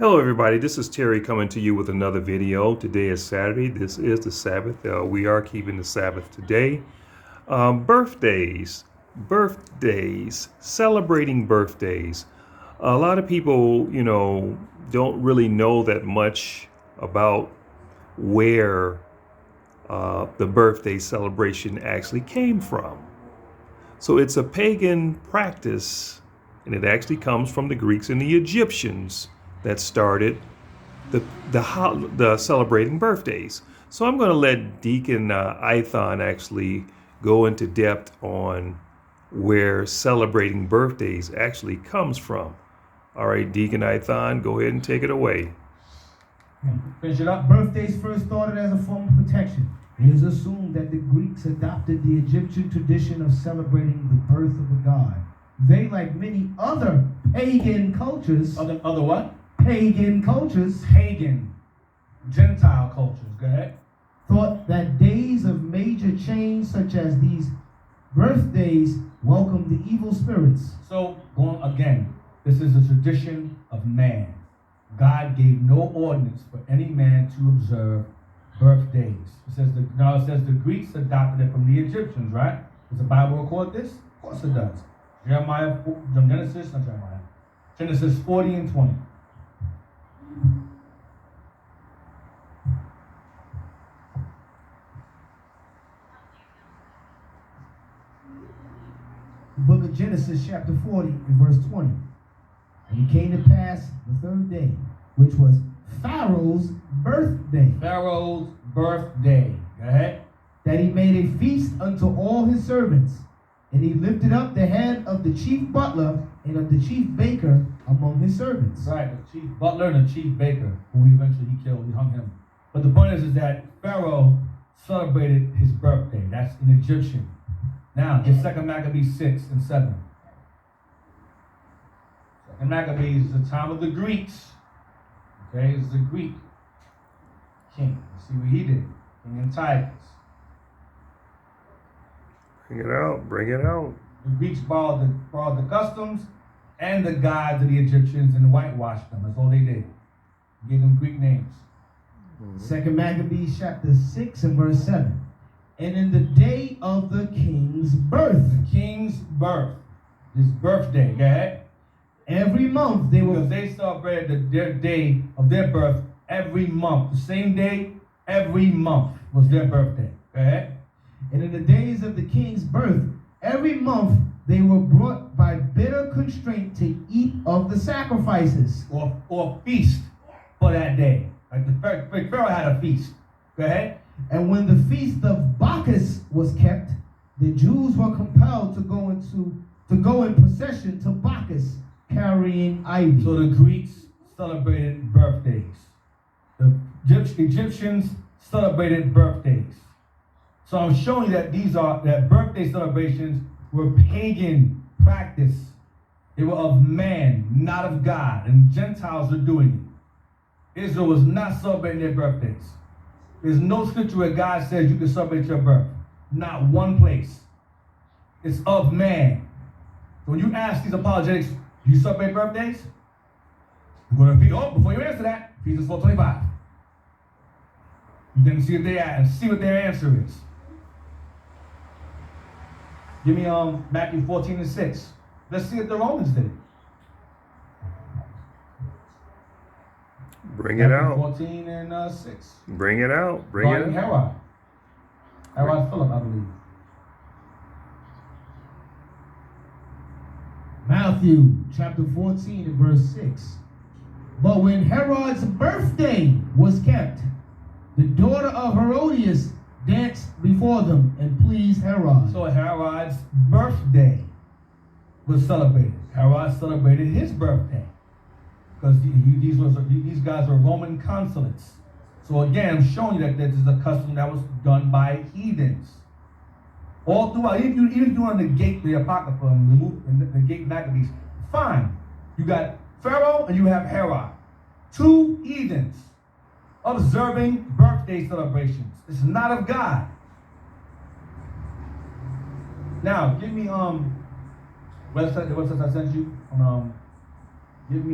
Hello everybody, this is Terry coming to you with another video. Today is Saturday. This is the Sabbath. We are keeping the Sabbath today. Birthdays, celebrating birthdays. A lot of people, don't really know that much about where the birthday celebration actually came from. So it's a pagan practice, and it actually comes from the Greeks and the Egyptians that started the celebrating birthdays. So I'm going to let Deacon Ithon actually go into depth on where celebrating birthdays actually comes from. All right, Deacon Ithon, go ahead and take it away. Finish it up. Birthdays first started as a form of protection. It is assumed that the Greeks adopted the Egyptian tradition of celebrating the birth of a god. They, like many other pagan cultures, Other what? Pagan cultures, Pagan, Gentile cultures. Go ahead. thought that days of major change, such as these birthdays, welcomed the evil spirits. So, going again, this is a tradition of man. God gave no ordinance for any man to observe birthdays. It says the Greeks adopted it from the Egyptians, right? Does the Bible record this? Of course it does. Genesis 40 and 20. The book of Genesis, chapter 40, and verse 20. And it came to pass the third day, which was Pharaoh's birthday, Pharaoh's birthday. Go ahead. that he made a feast unto all his servants. And he lifted up the head of the chief butler and of the chief baker among his servants. Right, the chief butler and the chief baker, who he eventually killed, he hung him. But the point is that Pharaoh celebrated his birthday. That's an Egyptian. Now, get 2 Maccabees 6 and 7. 2 Maccabees is the time of the Greeks. Okay, it's the Greek king. Let's see what he did. King Antiochus. Bring it out. The Greeks borrowed the customs and the gods of the Egyptians and whitewashed them. That's all they did. Gave them Greek names. 2 Maccabees chapter 6 and verse 7. And in the day of the king's birth, The king's birth, his birthday, go ahead. every month they Because were they celebrated their day of their birth every month. The same day, every month was their birthday. Go ahead. and in the days of the king's birth, every month they were brought by bitter constraint to eat of the sacrifices. Or feast for that day. Like the Pharaoh had a feast. Go ahead. And when the feast of Bacchus was kept, the Jews were compelled to go in procession to Bacchus, carrying ivy. So the Greeks celebrated birthdays. The Egyptians celebrated birthdays. So I'm showing you that birthday celebrations were pagan practice. They were of man, not of God, and Gentiles were doing it. Israel was not celebrating their birthdays. There's no scripture where God says you can celebrate your birth. Not one place. It's of man. So when you ask these apologetics, do you celebrate birthdays? I'm going to repeat. Oh, before you answer that, Ephesians 4:25. You then see what their answer is. Give me Matthew 14 and 6. Let's see if the Romans did it. Bring it Matthew out. 14 and 6. Bring it out. Regarding Herod. Herod Philip, I believe. Matthew chapter 14 and verse 6. But when Herod's birthday was kept, the daughter of Herodias danced before them and pleased Herod. So Herod's birthday was celebrated. Herod celebrated his birthday because these guys were Roman consulates. So again, I'm showing you that this is a custom that was done by heathens. All throughout, even if you want to negate the Apocrypha and negate Maccabees, fine. You got Pharaoh and you have Herod. Two heathens observing birthday celebrations. It's not of God. Now, give me the website I sent you on give me